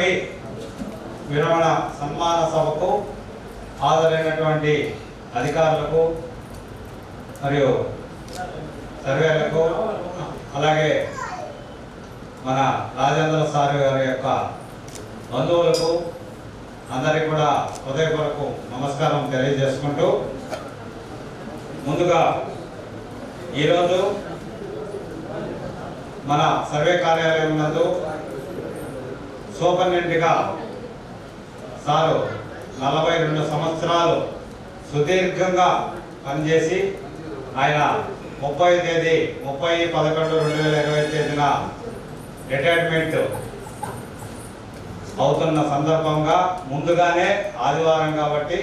పదవి విరమణ సన్మాన సభకు హాజరైనటువంటి అధికారులకు మరియు సర్వేలకు అలాగే మన రాజేంద్ర సార్ గారి యొక్క బంధువులకు అందరికీ కూడా హృదయపూర్వక నమస్కారం తెలియజేసుకుంటూ ముందుగా ఈరోజు మన సర్వే కార్యాలయం నందు సూపరింటెండెంట్గా సారు 42 సంవత్సరాలు సుదీర్ఘంగా పనిచేసి ఆయన 30/11/2020 తేదీన రిటైర్మెంట్ అవుతున్న సందర్భంగా ముందుగానే ఆదివారం కాబట్టి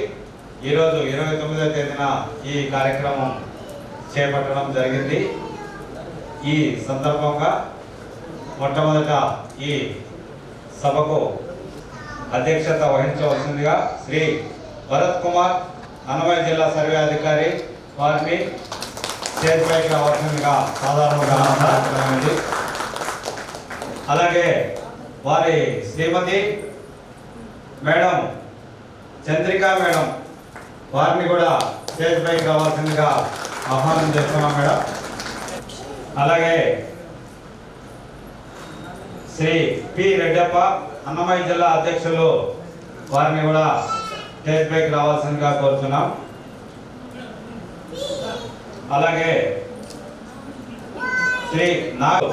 ఈరోజు 29వ తేదీన ఈ కార్యక్రమం చేపట్టడం జరిగింది. ఈ సందర్భంగా మొట్టమొదట ఈ సభకు అధ్యక్షత వహించవలసిందిగా శ్రీ భరత్ కుమార్ అన్నమయ్య జిల్లా సర్వే అధికారి వారిని స్టేజ్ పైకి రావాల్సిందిగా సాధారణంగా ఆహ్వానించడమైంది. అలాగే వారి శ్రీమతి మేడం చంద్రికా మేడం వారిని కూడా స్టేజ్ పైకి రావాల్సిందిగా ఆహ్వానం చేస్తున్నాం మేడం. అలాగే శ్రీ పి రెడ్డప్ప అన్నమయ్య జిల్లా అధ్యక్షులు వారిని కూడా స్టేజ్ పైకి రావాల్సిందిగా కోరుతున్నాం. అలాగే శ్రీ నాగు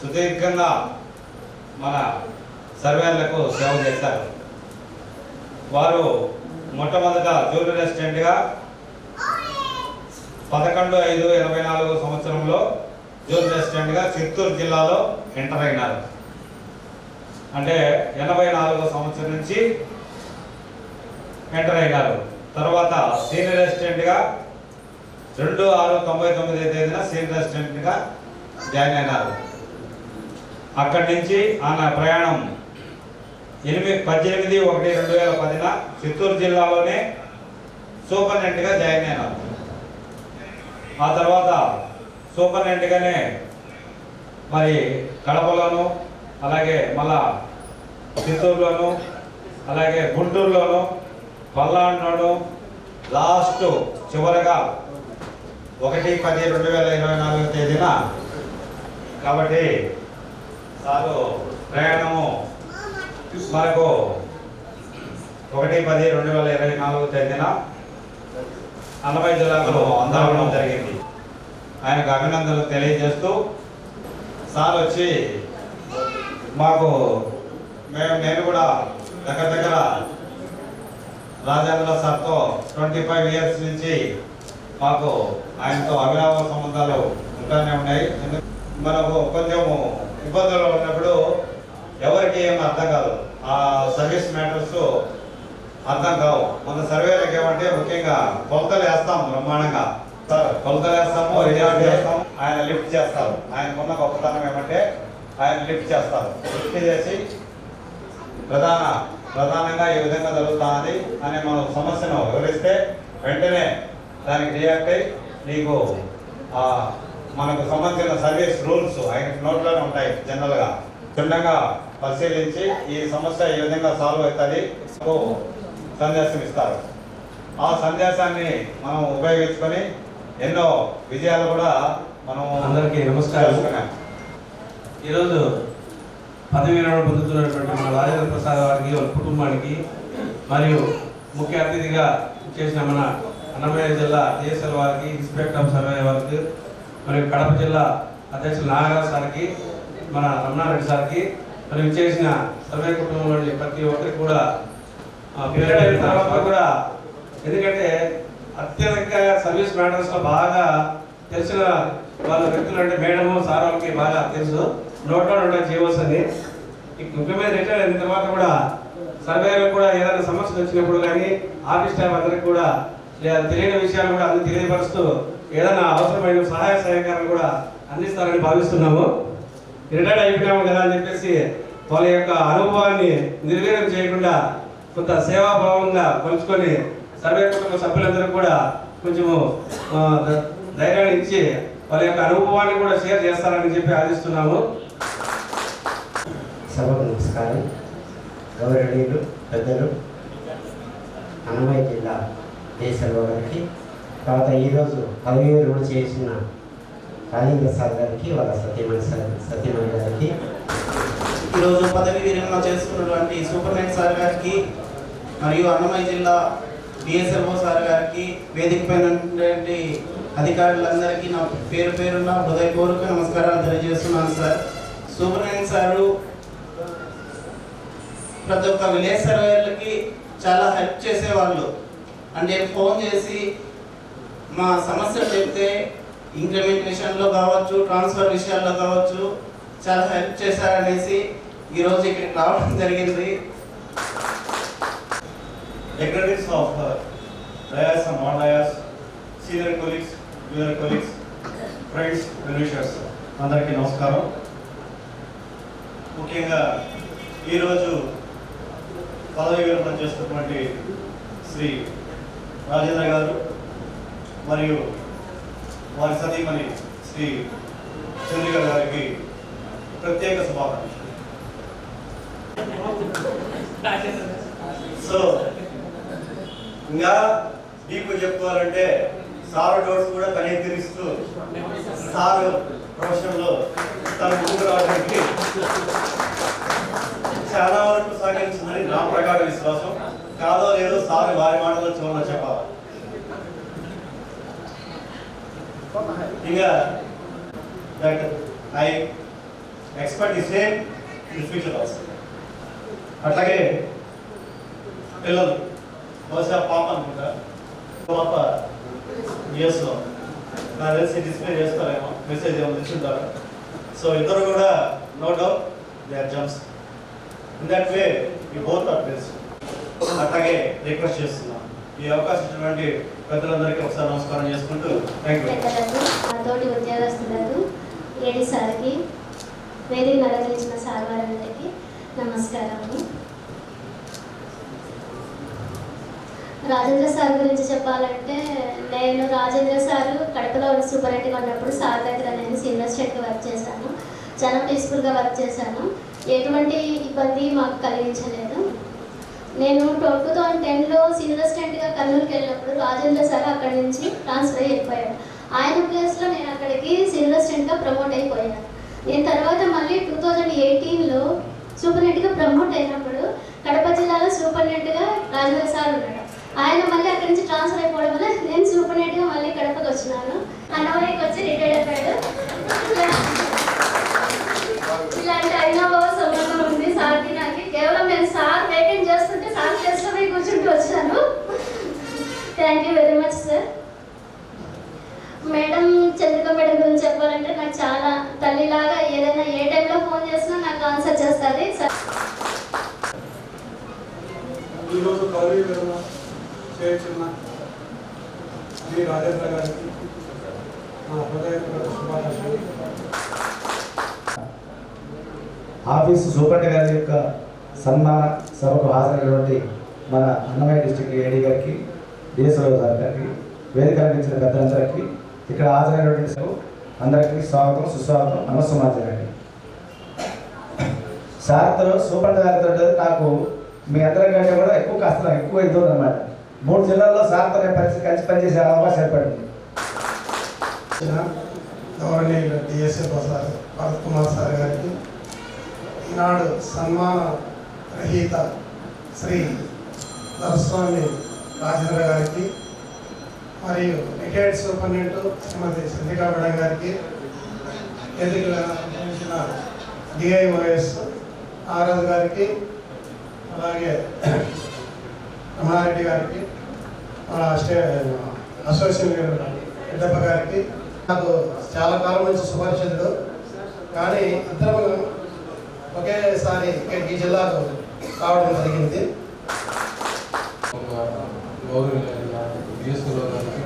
సుదీర్ఘంగా మన సర్వేలకు సేవ చేశారు. వారు మొట్టమొదట జూనియర్ అసిస్టెంట్గా 11/5/84 సంవత్సరంలో జూనియర్ అసిస్టెంట్గా చిత్తూరు జిల్లాలో ఎంటర్ అయినారు. అంటే 84 సంవత్సరం నుంచి ఎంటర్ అయినారు. తర్వాత సీనియర్ అసిస్టెంట్గా 2/6/99 తేదీన సీనియర్ అసిస్టెంట్గా జాయిన్ అయినారు. అక్కడి నుంచి ఆయన ప్రయాణం 18/1/2010 చిత్తూరు జిల్లాలోనే సూపరింటెండెంట్గా జాయిన్ అయినారు. ఆ తర్వాత సూపరింటెండెంట్గానే మరి కడపలోను అలాగే మళ్ళా చిత్తూరులోను అలాగే గుంటూరులోను పల్నాడులోను లాస్ట్ చివరగా 1/10/2024 తేదీన కాబట్టి సారు ప్రయాణము మనకు 1/10/2024 తేదీన అన్నమయ్య జిల్లాలో అందడం జరిగింది. ఆయనకు అభినందనలు తెలియజేస్తూ సార్ వచ్చి మాకు నేను కూడా దగ్గర రాజేంద్ర సార్తో 25 ఇయర్స్ నుంచి మాకు ఆయనతో అవినావ సంబంధాలు ఉంటానే ఉన్నాయి. మనకు కొంచెం ఇబ్బందులు ఉన్నప్పుడు ఎవరికి ఏం అర్థం కాదు, ఆ సర్వీస్ మ్యాటర్స్ అర్థం కావు. మన సర్వేలకు ఏమంటే ముఖ్యంగా కొలతలు వేస్తాం బ్రహ్మాండంగా. సార్ కొలతలు వేస్తాము, రిజార్ట్ చేస్తాం, ఆయన లిఫ్ట్ చేస్తారు. ఆయనకున్న గొప్పతనం ఏమంటే ఆయన లిఫ్ట్ చేస్తారు. లిఫ్ట్ చేసి ప్రధానంగా ఈ విధంగా జరుగుతుంది అని మనం సమస్యను వివరిస్తే వెంటనే దానికి రియాక్ట్ అయ్యి నీకు మనకు సంబంధించిన సర్వీస్ రూల్స్ ఆయన నోట్లోనే ఉంటాయి. జనరల్గా క్షుణ్ణంగా పరిశీలించి ఈ సమస్య ఈ విధంగా సాల్వ్ అవుతుంది సందేశం ఇస్తారు. ఆ సందేశాన్ని మనం ఉపయోగించుకొని ఎన్నో విజయాలు కూడా మనం అందరికీ నమస్కారం. ఈరోజు పదవి విరమణ పొందుతున్నటువంటి మన రాజేంద్ర ప్రసాద్ వారికి వాళ్ళ కుటుంబానికి మరియు ముఖ్య అతిథిగా చేసిన మన అన్నమయ్య జిల్లా డిఎస్ఎల్ వారికి, ఇన్స్పెక్టర్ ఆఫ్ సర్వే వారికి, మరియు కడప జిల్లా అధ్యక్షులు నాగరాజ్ సార్కి, మన రమణారెడ్డి సార్కి, మరియు చేసిన సర్వే కుటుంబంలోని ప్రతి ఒక్కరికి కూడా తర్వాత కూడా ఎందుకంటే అత్యధిక సర్వీస్ మ్యాటర్స్లో బాగా తెలిసిన వాళ్ళ వ్యక్తులు అంటే మేడము సార్ వాళ్ళకి బాగా తెలుసు. నోట్లో ఉండే జీవోస్ అని ముఖ్యమైన రిటైర్ అయిన తర్వాత కూడా సర్వేలో కూడా ఏదైనా సమస్యలు వచ్చినప్పుడు కానీ ఆఫీస్ స్టాఫ్ అందరికి కూడా తెలియని విషయాలు కూడా అన్ని తెలియపరుస్తూ ఏదైనా అవసరమైన సహాయ సహకారాలు కూడా అందిస్తారని భావిస్తున్నాము. రిటైర్డ్ అయిపోయినాము కదా అని చెప్పేసి వాళ్ళ యొక్క అనుభవాన్ని నిర్వీర్యం చేయకుండా కొంత సేవాభావంగా పంచుకొని సర్వే కుటుంబ సభ్యులందరూ కూడా కొంచెము ధైర్యాన్ని ఇచ్చి వాళ్ళ యొక్క అనుభవాన్ని కూడా షేర్ చేస్తారని చెప్పి ఆశిస్తున్నాము. సభకు నమస్కారం. గౌరవనీయులు పెద్దలు అన్నమయ్య జిల్లా దేశంలో గారికి, తర్వాత ఈరోజు పదవి విరమణ చేసిన రాజేంద్ర సార్ గారికి, వాళ్ళ సత్యమణి గారికి, ఈరోజు పదవి విరమణ చేస్తున్నటువంటి సూపరింటెండెంట్ సార్ గారికి మరియు అన్నమయ్య జిల్లా డిఎస్ఎల్ఓ సార్ గారికి, వేదిక పైన అధికారులందరికీ నా పేరున హృదయపూర్వక నమస్కారాలు తెలియజేస్తున్నాను సార్. సూపరింటెండెంట్ సారు ప్రతి ఒక్క విలేజ్ సర్వేలకి చాలా హెల్ప్ చేసేవాళ్ళు. అంటే ఫోన్ చేసి మా సమస్యలు చెప్తే ఇంక్రిమెంట్ విషయంలో కావచ్చు, ట్రాన్స్ఫర్ విషయాల్లో కావచ్చు చాలా హెల్ప్ చేశారనేసి ఈరోజు ఇక్కడికి రావడం జరిగింది. Executives of Dayas and non-Dayas, senior colleagues, junior colleagues, friends, well-wishers, అందరికీ నమస్కారం. ముఖ్యంగా ఈరోజు పదవి విరమణ చేస్తున్నటువంటి శ్రీ రాజేంద్ర గారు మరియు వారి సతీమణి శ్రీ చంద్రిక గారికి ప్రత్యేక శుభాకాంక్షలు. సో ఇంకా మీకు చెప్పుకోవాలంటే సార్ డోర్స్ కూడా తనే తీరుస్తూ సార్ ప్రొఫెషన్లో తన ముందుకు రావడానికి చాలా వరకు సహకరించిందని నా ప్రకార విశ్వాసం. కాదో లేదో సార్ వారి మాటలో చివరిలో చెప్పాలి. ఇంకా that I expect the same in future also. అట్లాగే పిల్లలు బహుశా పాప అనుకుంటా, పాప యూఎస్లో నాకు తెలిసి డిస్ప్లే చేస్తారేమో, మెసేజ్ ఏమో తెచ్చుంటారు. సో ఇద్దరు కూడా no doubt they are champs. In that way you both are best. అట్లాగే రిక్వెస్ట్ చేస్తున్నాం ఈ అవకాశం ఇచ్చినటువంటి పెద్దలందరికీ ఒకసారి నమస్కారం చేసుకుంటూ థ్యాంక్ యూ. తోటి ఉద్యోగస్తులకు, ఏడి సార్కి, వేదిక నడకలించిన సార్ వారందరికీ నమస్కారము. రాజేంద్ర సార్ గురించి చెప్పాలంటే, నేను రాజేంద్ర సార్ కడపలో సూపరింటెండెంట్గా ఉన్నప్పుడు సార్ దగ్గర నేను సీనియర్ స్టేట్గా వర్క్ చేశాను. చాలా పీస్ఫుల్గా వర్క్ చేశాను. ఎటువంటి ఇబ్బంది మాకు కలిగించలేదు. నేను 2010లో సీనియర్ అసిస్టెంట్గా కర్నూలుకి వెళ్ళినప్పుడు రాజేంద్ర సార్ అక్కడి నుంచి ట్రాన్స్ఫర్ అయిపోయాడు. ఆయన ప్లేస్లో నేను అక్కడికి సీనియర్ అసిస్టెంట్గా ప్రమోట్ అయిపోయాను. నేను తర్వాత మళ్ళీ 2018లో సూపరింటెండెంట్గా ప్రమోట్ అయినప్పుడు కడప జిల్లాలో సూపరింటెండెంట్గా రాజేంద్ర సార్ ఉన్నాడు. ఆయన మళ్ళీ అక్కడి నుంచి ట్రాన్స్ఫర్ అయిపోవడం వల్ల నేను సూపరింటెండెంట్గా మళ్ళీ కడపకి వచ్చినాను. అన్నవరికి వచ్చి రిటైర్డ్ అయిపోయాడు. ఇలాంటి అయినభావ సంబంధం ఉంది సార్కి నాకు. కేవలం నేను సార్ వేకెంట్ చేస్తుంటే సార్ ప్లేస్లో పోయి కూర్చుంటూ వచ్చాను. Thank you very much sir. Madam Chandrika madam గురించి చెప్పాలంటే నాకు చాలా తల్లిలాగా, ఏదైనా ఏ టైంలో ఫోన్ చేసినా నాకు ఆన్సర్ చేస్తుంది. ఈరోజు పదవి విరమణ చేస్తున్న శ్రీ రాజేంద్ర గారికి నా హృదయపూర్వక శుభాకాంక్షలు. ఆఫీసు సూపరింటెండెంట్ గారి యొక్క సన్మాన సభకు హాజరైనటువంటి మన అన్నమయ్య డిస్ట్రిక్ట్ ఏడీ గారికి, డిఎస్ఓ సార్ గారికి, వేదిక అలంకరించిన పెద్దలందరికీ, ఇక్కడ హాజరైనటువంటి అందరికీ స్వాగతం, సుస్వాగతం, నమస్సమాచారండి. సార్తో సూపరింటెండెంట్ గారితో నాకు మీ అందరికంటే కూడా ఎక్కువ ఇది ఉందన్నమాట. 3 జిల్లాల్లో సార్తో కలిసి పనిచేసే అవకాశం ఏర్పడింది. గౌరవనీయులు డిఎస్ఎల్ఓ సార్ భరత్ కుమార్ సార్ గారికి, ఈనాడు సన్మాన రహిత శ్రీ దర్శస్వామి రాజేంద్ర గారికి, మరియు రిటైర్డ్ సూపరింటెండెంట్ శ్రీమతి చంద్రికా మేడం గారికి, ఎదుగుచిన డిఐఓఎస్ ఆర్ఎస్ గారికి, అలాగే రమణారెడ్డి గారికి, మన అసోసియేషన్ రెడ్డప్ప గారికి. నాకు చాలా కాలం నుంచి సుపరిచితుడు, కానీ ఇద్దరు ఒకేసారి ఈ జిల్లాకు రావడం జరిగింది. గౌరవనీయులైన డిఎస్ఓ గారికి,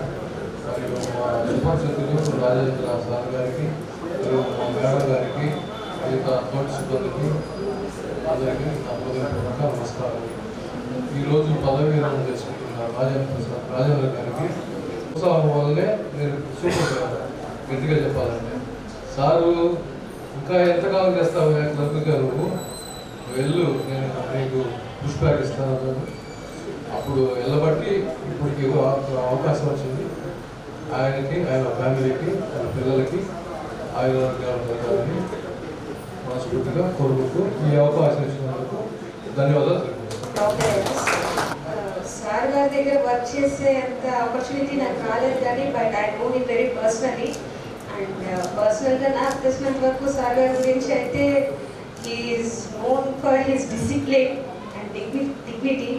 మరియు మా సుపరిచితులు రాజేంద్ర సార్ గారికి, మరియు మా మేడం గారికి, మిగతా తోటి సిబ్బందికి అందరికీ నా హృదయపూర్వక నమస్కారం. ఈరోజు పదవి విరమణ చేసుకుంటున్న రాజేంద్ర గారికి ఉత్సాహం వల్లే మీరు సూపర్ గట్టిగా చెప్పాలంటే, సారు ఇంకా ఎంతకాలం చేస్తావు క్లబ్ గారు వెళ్ళు, నేను నీకు పుష్ బ్యాక్ ఇస్తాను. అప్పుడు వెళ్ళబట్టి ఇప్పటికి అవకాశం వచ్చింది. ఆయనకి, ఆయన ఫ్యామిలీకి, ఆయన పిల్లలకి ఆయన జరగాలని మనస్ఫూర్తిగా కోరుకుంటూ ఈ అవకాశం ఇచ్చినందుకు ధన్యవాదాలు తెలుపుతున్నాను. సార్ గారి దగ్గర వర్క్ చేసే అంత ఆపర్చునిటీ నాకు రాలేదు కానీ but I know him very personally. And పర్సనల్గా నాకు తెలిసినంత వరకు సార్ గారి గురించి అయితే he's known for his discipline and dignity.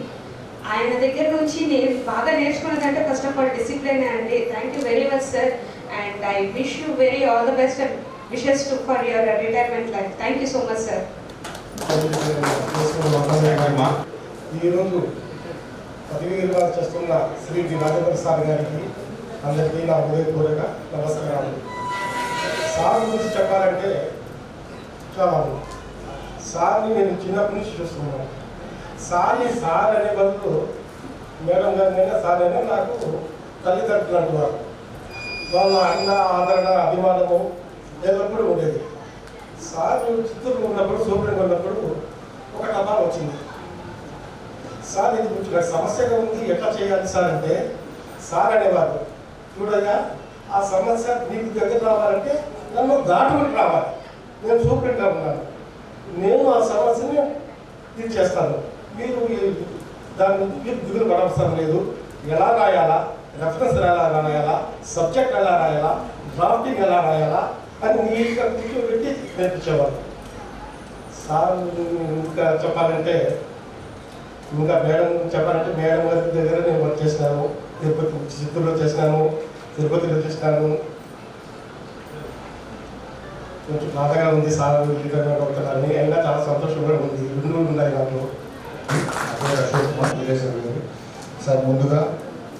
ఆయన దగ్గర నుంచి నేను బాగా నేర్చుకున్నదంటే ఫస్ట్ ఆఫ్ ఆల్ డిసిప్లిన్ అండి. Thank you very much sir. And I wish you very all the best and wishes to for your retirement life. Thank you so much sir. ఈరోజు పదవి నిర్వహణ చేస్తున్న శ్రీ వి రాజేంద్ర సార్ గారికి అందరికీ నా హృదయపూర్వక నమస్కారాలు. సార్ గురించి చెప్పాలంటే చాలా సార్ని నేను చిన్నప్పటి నుంచి చూస్తున్నాను. సార్ని సార్ అనే బదులు మేడం గారినైనా సార్ అయినా నాకు తల్లిదండ్రులు అంటున్నారు. వాళ్ళ అన్న ఆదరణ అభిమానము ఎల్లప్పుడూ ఉండేది. సార్ చిత్తూరులో ఉన్నప్పుడు సూపరింగ్ ఉన్నప్పుడు ఒక టపాల్ వచ్చింది. సార్ ఇది కొంచెం నాకు సమస్యగా ఉంది, ఎట్లా చేయాలి సార్ అంటే సార్ అనేవారు, చూడగా ఆ సమస్య మీకు దగ్గర రావాలంటే నన్ను దాటుకుని రావాలి. నేను సూపరింగ్గా ఉన్నాను, నేను ఆ సమస్యని ఇది చేస్తాను, మీరు దాని నుంచి మీరు దిగులు పడవసరం లేదు. ఎలా రాయాలా, రెఫరెన్స్ ఎలా రాయాలా, సబ్జెక్ట్ ఎలా రాయాలా, డ్రాఫ్టింగ్ ఎలా రాయాలా అని నీట్గా కూర్చోబెట్టి నేర్పించేవారు. సార్ ఇంకా చెప్పాలంటే ఇంకా మేడం చెప్పాలంటే మేడం గారి దగ్గర నేను వర్క్ చేసినాను. చిత్తూరులో చేసినాను, తిరుపతిలో చేసినాను. కొంచెం బాధగా ఉంది సార్ రిటైర్మెంట్ అవుతున్నారని, అయినా చాలా సంతోషంగా ఉంది. రెండు ఉన్నాయి నాకు. అశోక్ కుమార్ విలేశ్వర్ గారు. సార్ ముందుగా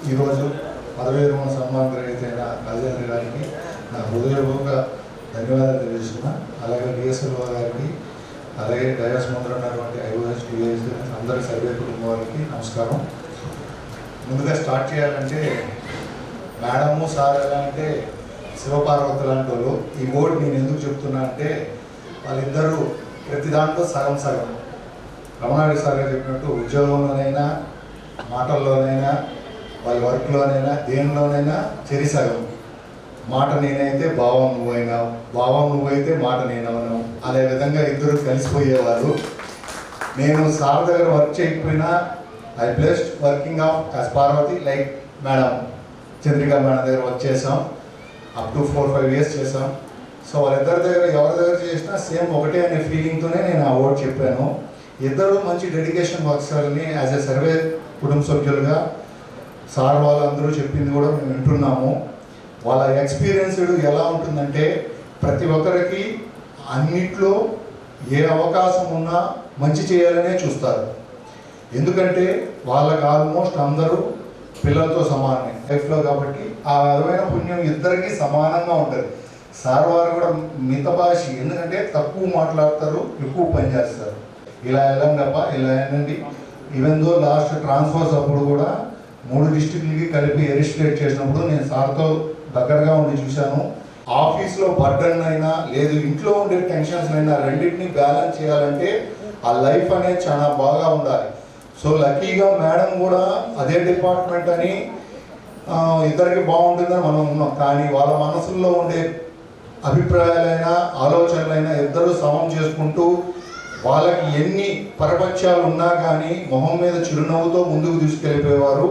ఈరోజు పదవి విరమణ సన్మాన గ్రహీత అయిన రాజేంద్ర గారికి నా హృదయపూర్వక ధన్యవాదాలు తెలియజేస్తున్నా. అలాగే డిఎస్ఎల్ఓ గారికి, అలాగే డయాస్ ముందర ఉన్నటువంటి ఐఓఎస్ టీఎస్ అందరి సర్వే కుటుంబం వారికి నమస్కారం. ముందుగా స్టార్ట్ చేయాలంటే మేడము సార్ ఎలా అంటే శివపార్వతి లాంటి వాళ్ళు. ఈ వర్డ్ నేను ఎందుకు చెప్తున్నా అంటే వాళ్ళిద్దరూ ప్రతి దాంట్లో సగం సగం. రమణారెడ్డి సార్ గారు చెప్పినట్టు ఉద్యోగంలోనైనా, మాటల్లోనైనా, వాళ్ళ వర్క్లోనైనా, దేనిలోనైనా చెరి సగం. మాట నేనైతే భావం నువ్వైనావు, భావం నువ్వైతే మాట నేనవను అనే విధంగా ఇద్దరు కలిసిపోయేవారు. నేను సార్ దగ్గర వర్క్ చేయకపోయినా I placed working of as Parvathi like madam Chandrika madam దగ్గర వర్క్ చేసాం. అప్ టు 4-5 years చేసాం. సో వాళ్ళిద్దరి దగ్గర ఎవరి దగ్గర చేసినా సేమ్ ఒకటే అనే ఫీలింగ్తోనే నేను ఆ వర్డ్ చెప్పాను. ఇద్దరు మంచి డెడికేషన్ వర్క్స్ని యాజ్ ఎ సర్వే కుటుంబ సభ్యులుగా సార్ వాళ్ళందరూ చెప్పింది కూడా మేము వింటున్నాము. వాళ్ళ ఎక్స్పీరియన్స్డ్ ఎలా ఉంటుందంటే ప్రతి ఒక్కరికి అన్నిట్లో ఏ అవకాశం ఉన్నా మంచి చేయాలనే చూస్తారు. ఎందుకంటే వాళ్ళకి ఆల్మోస్ట్ అందరూ పిల్లలతో సమానమే లైఫ్లో, కాబట్టి ఆ విధమైన పుణ్యం ఇద్దరికి సమానంగా ఉంటుంది. సార్ వారు కూడా మితభాషి, ఎందుకంటే తక్కువ మాట్లాడతారు, ఎక్కువ పని చేస్తారు. ఇలా వెళ్ళండప్ప, ఇలా వెళ్ళండి. ఈవెన్ దో లాస్ట్ ట్రాన్స్ఫర్స్ అప్పుడు కూడా 3 డిస్ట్రిక్ట్లకి కలిపి ఎరిస్ట్రేట్ చేసినప్పుడు నేను సార్తో దగ్గరగా ఉండి చూశాను. ఆఫీస్లో బర్డన్ అయినా లేదు ఇంట్లో ఉండే టెన్షన్స్ అయినా రెండింటిని బ్యాలెన్స్ చేయాలంటే ఆ లైఫ్ అనేది చాలా బాగా ఉండాలి. సో లక్కీగా మేడం కూడా అదే డిపార్ట్మెంట్ అని ఇద్దరికి బాగుంటుందని మనం ఉన్నాం. కానీ వాళ్ళ మనసుల్లో ఉండే అభిప్రాయాలైనా ఆలోచనలైనా ఇద్దరు సమం చేసుకుంటూ వాళ్ళకి ఎన్ని పరపక్షాలు ఉన్నా కానీ మొహం మీద చిరునవ్వుతో ముందుకు తీసుకెళ్ళిపోయేవారు.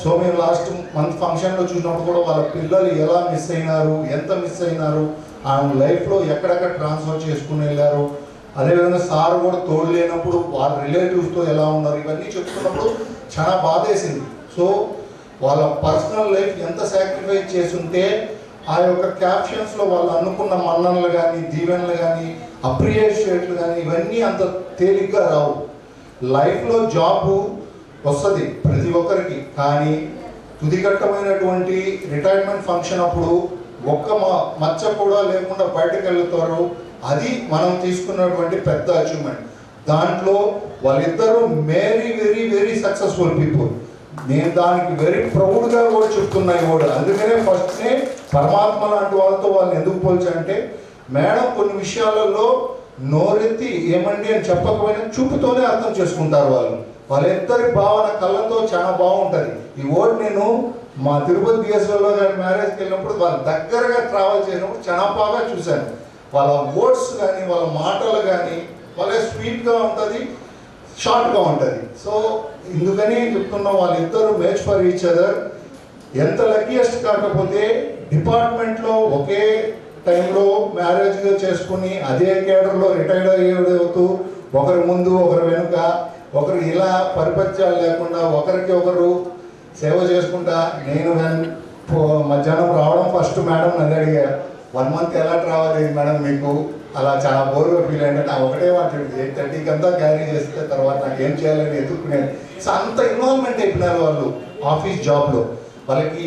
సో మేము లాస్ట్ మంత్ ఫంక్షన్లో చూసినప్పుడు కూడా వాళ్ళ పిల్లలు ఎలా మిస్ అయినారు, ఎంత మిస్ అయినారు, ఆయన లైఫ్లో ఎక్కడెక్కడ ట్రాన్స్ఫర్ చేసుకుని వెళ్ళారు, అదేవిధంగా సార్ కూడా తోడు లేనప్పుడు వాళ్ళ రిలేటివ్స్తో ఎలా ఉన్నారు, ఇవన్నీ చెప్తున్నప్పుడు చాలా బాధేసింది. సో వాళ్ళ పర్సనల్ లైఫ్ ఎంత సాక్రిఫైస్ చేస్తుంటే ఆ యొక్క క్యాప్షన్స్లో వాళ్ళు అనుకున్న మన్ననలు కానీ, దీవెనలు కానీ, అప్రిషియేట్లు కానీ ఇవన్నీ అంత తేలిగ్గా రావు. లైఫ్లో జాబు వస్తుంది ప్రతి ఒక్కరికి, కానీ తుదిఘట్టమైనటువంటి రిటైర్మెంట్ ఫంక్షన్ అప్పుడు ఒక్క మచ్చ కూడా లేకుండా బయటకు వెళ్తారు. అది మనం తీసుకున్నటువంటి పెద్ద అచీవ్మెంట్. దాంట్లో వాళ్ళిద్దరూ very very very successful people. నేను దానికి వెరీ ప్రౌడ్గా కూడా చెప్తున్నాయి కూడా. అందుకనే ఫస్ట్నే పరమాత్మ లాంటి వాళ్ళతో వాళ్ళని ఎందుకు పోల్చంటే మేడం కొన్ని విషయాలలో నోరెత్తి ఏమండి అని చెప్పకపోయినా చూపుతోనే అర్థం చేసుకుంటారు వాళ్ళు. వాళ్ళిద్దరి భావన కళ్ళతో చాలా బాగుంటుంది. ఈ వర్డ్ నేను మా తిరుపతి బిఎస్ఓలో గారి మ్యారేజ్కి వెళ్ళినప్పుడు వాళ్ళ దగ్గరగా ట్రావెల్ చేసినప్పుడు చాలా బాగా చూశాను. వాళ్ళ వర్డ్స్ కానీ వాళ్ళ మాటలు కానీ వాళ్ళే స్వీట్గా ఉంటుంది, షార్ట్గా ఉంటుంది. సో ఇందుకని చెప్తున్నాం, వాళ్ళిద్దరూ మ్యాచ్ ఫర్ ఈచ్ అదర్. ఎంత లక్కీయెస్ట్ కాకపోతే డిపార్ట్మెంట్లో ఒకే టైంలో మ్యారేజ్ చేసుకుని అదే కేడర్లో రిటైర్డ్ అయ్యేవుతూ ఒకరి ముందు ఒకరి వెనుక ఒకరు ఇలా పరిపత్యాలు లేకుండా ఒకరికి ఒకరు సేవ చేసుకుంటా. నేను మధ్యాహ్నం రావడం ఫస్ట్ మేడం నన్ను అడిగా, 1 month ఎలా ట్రావెల్ అయ్యింది మేడం మీకు? అలా చాలా బోర్గా ఫీల్ అయిందంటే నా ఒకటే మాట్లాడి 8:30కి అంతా క్యారీ చేస్తే తర్వాత నాకు ఏం చేయాలని ఎదుర్కొనేది. సో అంత ఇన్వాల్వ్మెంట్ అయిపోయినారు వాళ్ళు ఆఫీస్ జాబ్లో. వాళ్ళకి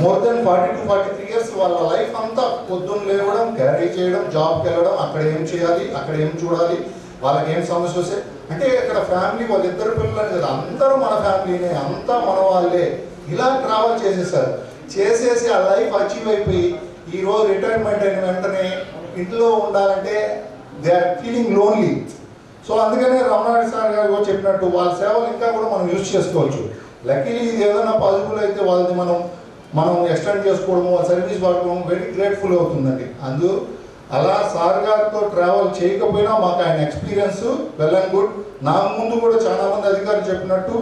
మోర్ దెన్ 40 to 43 years వాళ్ళ లైఫ్ అంతా పొద్దున్న లేవడం, క్యారీ చేయడం, జాబ్కి వెళ్ళడం, అక్కడ ఏం చేయాలి, అక్కడ ఏం చూడాలి, వాళ్ళకి ఏం సమస్య వస్తే అంటే ఇక్కడ ఫ్యామిలీ వాళ్ళిద్దరు పిల్లలు కదా, అందరూ మన ఫ్యామిలీనే, అంతా మన వాళ్ళే, ఇలా ట్రావెల్ చేసేసారు. చేసేసి ఆ లైఫ్ అచీవ్ అయిపోయి ఈరోజు రిటైర్మెంట్ అయిన వెంటనే ఇంట్లో ఉండాలంటే they are feeling lonely. So అందుకనే రమణారెడ్డి సార్ గారు కూడా చెప్పినట్టు వాళ్ళ సేవలు ఇంకా కూడా మనం యూజ్ చేసుకోవచ్చు. లక్కీలీ ఇది ఏదైనా పాసిబుల్ అయితే వాళ్ళని మనం ఎక్స్టెండ్ చేసుకోవడము, సర్వీస్ వాడడం వెరీ గ్రేట్ఫుల్ అవుతుందండి. అలా సార్ గారితో ట్రావెల్ చేయకపోయినా మాకు ఆయన ఎక్స్పీరియన్స్ వెల్ అండ్ గుడ్. నా ముందు కూడా చాలామంది అధికారులు చెప్పినట్టు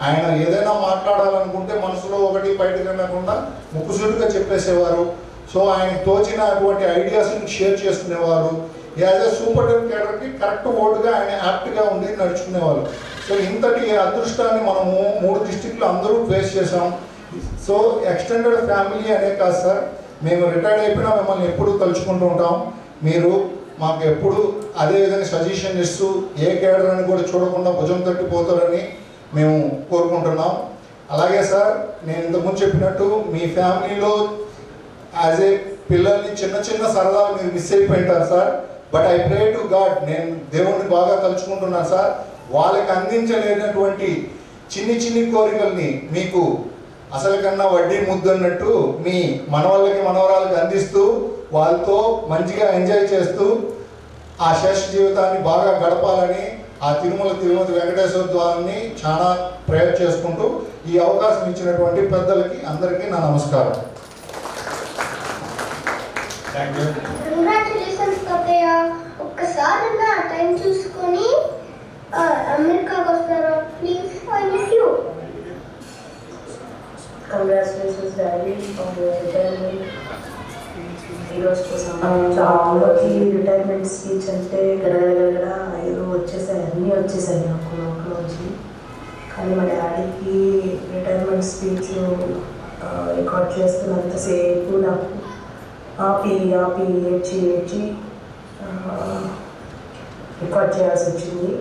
ఆయన ఏదైనా మాట్లాడాలనుకుంటే మనసులో ఒకటి బయటకు వెళ్ళకుండా ముక్కుసూటిగా చెప్పేసేవారు. సో ఆయనకు తోచిన అటువంటి ఐడియాస్ని షేర్ చేసుకునేవారు. యాజ్ ఎ సూపరింటెండెంట్ కేడర్కి కరెక్ట్ ఓటుగా ఆయన యాప్ట్గా ఉండి నడుచుకునేవారు. సో ఇంతటి అదృష్టాన్ని మనము 3 డిస్ట్రిక్ట్లు అందరూ ఫేస్ చేసాం. సో ఎక్స్టెండెడ్ ఫ్యామిలీ అనే కాదు సార్, మేము రిటైర్డ్ అయిపోయినా మిమ్మల్ని ఎప్పుడూ తలుచుకుంటూ ఉంటాం. మీరు మాకు ఎప్పుడు అదేవిధంగా సజెషన్ ఇస్తూ ఏ కేడర్ అని కూడా చూడకుండా భుజం తట్టిపోతారని మేము కోరుకుంటున్నాం. అలాగే సార్, నేను ఇంతకుముందు చెప్పినట్టు మీ ఫ్యామిలీలో యాజ్ ఏ పిల్లల్ని చిన్న చిన్న సరదాలు మీరు మిస్ అయిపోయింటారు sir. But I pray to God, నేను దేవుణ్ణి బాగా తలుచుకుంటున్నాను సార్. వాళ్ళకి అందించలేనటువంటి చిన్ని కోరికల్ని మీకు అసలు కన్నా వడ్డీ ముద్దు అన్నట్టు మీ మనవాళ్ళకి మనవరాళ్ళకి అందిస్తూ వాళ్ళతో మంచిగా ఎంజాయ్ చేస్తూ ఆ శేష జీవితాన్ని బాగా గడపాలని ఆ తిరుమతి వెంకటేశ్వర ద్వారాన్ని చాలా ప్రేయర్ చేసుకుంటూ ఈ అవకాశం ఇచ్చినటువంటి పెద్దలకి అందరికీ నా నమస్కారం. కంగ్రాచులేషన్స్ తాతయ్య. ఒక్కసారి నా టైం చూసుకొని అమెరికాకి వస్తారా please? I miss you. Congratulations daddy on your retirement. ఈరోజు కోసం చాలాకి రిటైర్మెంట్ స్పీచ్ అంటే గడగడ ఏదో వచ్చేసాయి, అన్నీ వచ్చేసాయి నాకు నోట్లోంచి. కానీ మా డాడీకి రిటైర్మెంట్ స్పీచ్ రికార్డ్ చేస్తున్నంతసేపు నాకు ఆపి ఏడ్చి రికార్డ్ చేయాల్సి వచ్చింది.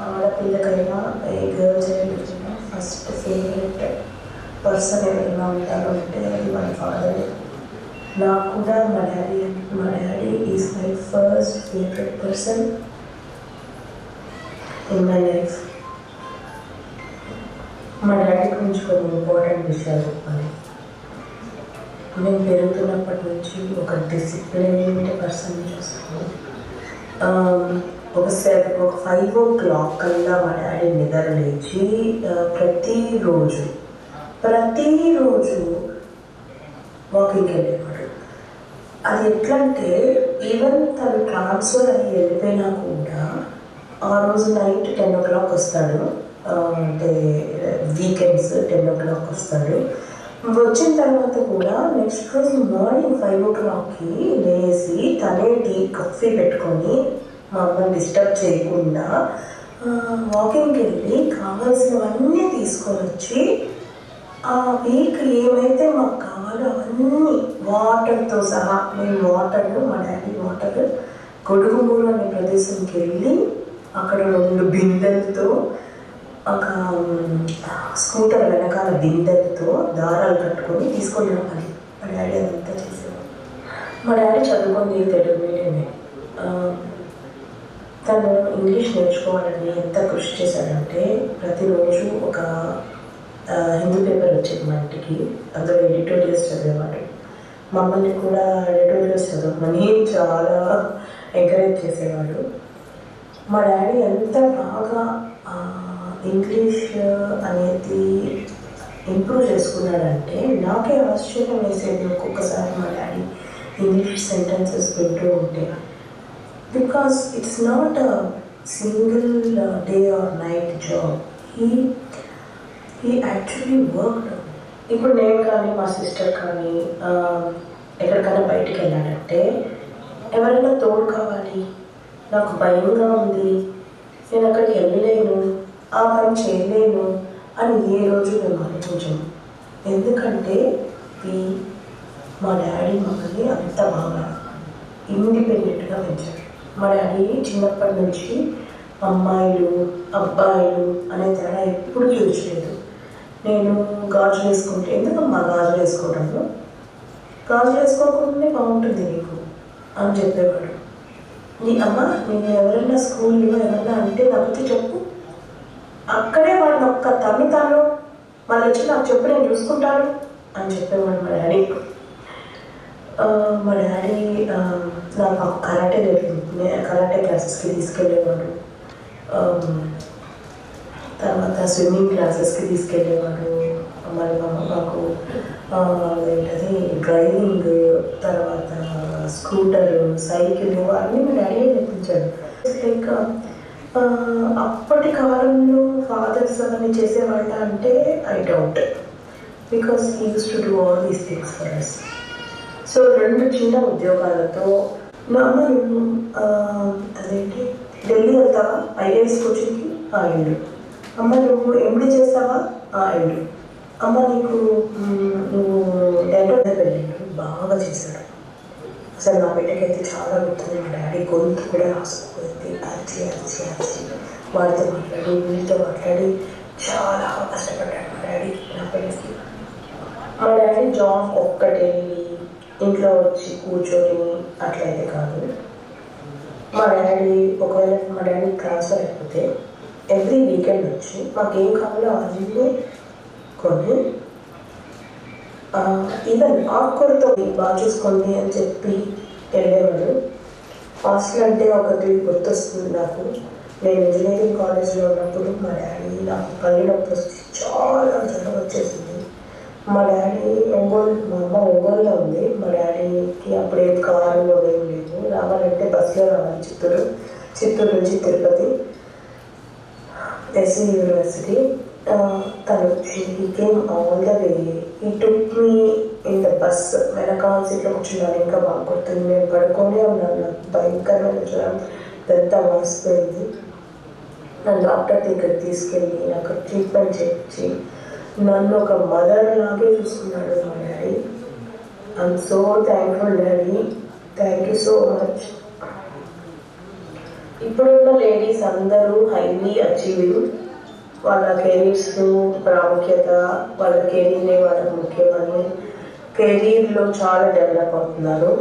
ఆడపిల్లకైనా ఏ గర్ల్స్ అయినా ఫస్ట్ ఫేవరెట్ పర్సన్ ఎవరైనా ఉంటారు అంటే అది మన ఫాదర్. నాకు కూడా మా daddy is my first favourite person in my life. మా డాడీ గురించి కొన్ని ఇంపార్టెంట్ విషయాలు చెప్పాలి. నేను పెరుగుతున్నప్పటి నుంచి ఒక డిసిప్లిన్డ్ పర్సన్ చూస్తాను. ఒక 5 o'clock కల్లా మా డాడీ నిద్ర లేచి ప్రతిరోజు వాకింగ్కి వెళ్ళేవాడు. అది ఎట్లా అంటే ఈవెన్ తను ట్రాన్స్ఫర్ అయ్యి వెళ్ళిపోయినా కూడా ఆ రోజు నైట్ 10 o'clock వస్తాడు. అంటే వీకెండ్స్ 10 o'clock వస్తాడు. వచ్చిన తర్వాత కూడా నెక్స్ట్ రోజు మార్నింగ్ 5 o'clockకి లేచి తనే కాఫీ పెట్టుకొని మా అమ్మని డిస్టర్బ్ చేయకుండా వాకింగ్కి వెళ్ళి కావాల్సినవన్నీ తీసుకొని వచ్చి ఆ వీక్ ఏమైతే మాకు కావాలో అవన్నీ వాటర్తో సహా, మేము మా డాడీ వాటర్ గొడుగుమూరు అనే ప్రదేశంకి వెళ్ళి అక్కడ 2 బిందెలతో ఒక స్కూటర్ వెనకాల బిందెలతో దారాలు కట్టుకొని తీసుకొని రావాలి. మా డాడీ అదంతా చేసేవాడు. మా డాడీ చదువుకుంది తెలుగు మీడియమే. తను ఇంగ్లీష్ నేర్చుకోవాలని ఎంత కృషి చేశాడంటే ప్రతిరోజు ఒక హిందీ పేపర్ వచ్చేది మా ఇంటికి, అందులో ఎడిటోరియల్స్ చదివేవాడు. మమ్మల్ని కూడా ఎడిటోరియల్స్ చదవమని చాలా ఎంకరేజ్ చేసేవాడు. మా డాడీ ఎంత బాగా ఇంగ్లీష్ అనేది ఇంప్రూవ్ చేసుకున్నాడంటే నాకే ఆశ్చర్యం వేసేది ఒక్కొక్కసారి మా డాడీ ఇంగ్లీష్ సెంటెన్సెస్ వింటూ ఉంటే. Because it's not a single day or night job, he actually worked. ఇప్పుడు నేను కానీ మా సిస్టర్ కానీ ఎక్కడికైనా బయటికి వెళ్ళాలంటే ఎవరైనా తోడు కావాలి, నాకు భయంగా ఉంది, నేను అక్కడికి వెళ్ళలేను, ఆ పని చేయలేను అని ఏ రోజు మేము ఆలోచించాము. ఎందుకంటే మా డాడీ మమ్మల్ని అంత బాగా ఇండిపెండెంట్గా పెంచారు. మా డాడీ చిన్నప్పటి నుంచి అమ్మాయిలు అబ్బాయిలు అనే తేడా ఎప్పుడు చూసలేదు. నేను గాజులు వేసుకుంటే ఎందుకమ్మా గాజులు వేసుకోవడంలో, గాజులు వేసుకోకుండానే బాగుంటుంది నీకు అని చెప్పేవాడు. నీ అమ్మ నేను ఎవరైనా స్కూల్లో ఏమన్నా అంటే నాకు చెప్పు, అక్కడే వాడిని ఒక్క తాను వాళ్ళు వచ్చి నాకు చెప్పు నేను చూసుకుంటాను అని చెప్పేవాడు మా డాడీ. మా డాడీ నాకు కరాటే జరిగింది, కరాటే క్లాసెస్కి తీసుకెళ్ళేవాడు, తర్వాత స్విమ్మింగ్ క్లాసెస్కి తీసుకెళ్ళేవాడు. మరి మాకు ఏంటది డ్రైవింగ్, తర్వాత స్కూటర్, సైకిల్ అన్నీ మా డాడీ నేర్పించాడు. లైక్ అప్పటి కాలంలో ఫాదర్స్ అవన్నీ చేసేవాళ్ళ అంటే I doubt, because he uses to do all these things for us. So 2 చిన్న ఉద్యోగాలతో మా అమ్మ నువ్వు అదేంటి ఢిల్లీ వెళ్తావా ఐఏఎస్ కోచింగ్కి వెళ్ళు, అమ్మ నువ్వు ఎండి చేస్తావా వెళ్ళు, అమ్మ నీకు నువ్వు డెంటల్ వెళ్ళాడు బాగా చేశాడు. అసలు నా బిడ్డకైతే చాలా గుర్తుంది. మా డాడీ గొంతు కూడా రాసుకుపోయింది, అరిచి అరిచి అరిచి వాడితో మాట్లాడి వీళ్ళతో మాట్లాడి చాలా కష్టపడ్డాడు మా డాడీ నా పిల్లలకి. మా డాడీ జాబ్ ఒక్కటే ఇంట్లో వచ్చి కూర్చొని అట్లయితే కాదు. మా డాడీ ఒకవేళ మా డాడీ ట్రాన్స్ఫర్ అయిపోతే ఎవ్రీ వీకెండ్ వచ్చి మాకేం కావాలో అది కొని ఈవెన్ ఆకుకూరతో బాగా చూసుకోండి అని చెప్పి వెళ్ళేవాడు. హాస్టల్ అంటే ఒకటి గుర్తొస్తుంది నాకు. నేను ఇంజనీరింగ్ కాలేజ్లో ఉన్నప్పుడు మా డాడీ నాకు కళ్ళు నొప్పి వచ్చి చాలా జ్వరం వచ్చేసింది. మా డాడీ ఒంగోలు, మా అమ్మ ఒంగోలులో ఉంది. మా డాడీకి అప్పుడేం కారు ఏం లేదు, రావాలంటే బస్సులో రావాలి. చిత్తూరు నుంచి తిరుపతి ఎస్వి యూనివర్సిటీ. తను he came all the way. He took me in the bus. వెనకాల సీట్లో కూర్చున్నాను, ఇంకా బాగా గుర్తుంది. నేను పడుకొనే ఉన్నాను, నాకు భయంకరమైన జ్వరం, పెద్ద వాసిపోయింది. నన్ను డాక్టర్ దగ్గర తీసుకెళ్ళి నాకు ట్రీట్మెంట్ చేయించి నన్ను ఒక మదర్ లాగే చూసుకున్నాడు మా daddy. I'm so thankful daddy, thank you so much. ఇప్పుడున్న లేడీస్ అందరూ హైలీ అచీవింగ్, వాళ్ళ కెరీర్స్ ప్రాముఖ్యత, వాళ్ళ కెరీర్నే వాళ్ళకి ముఖ్యమని కెరీర్లో చాలా డెవలప్ అవుతున్నారు.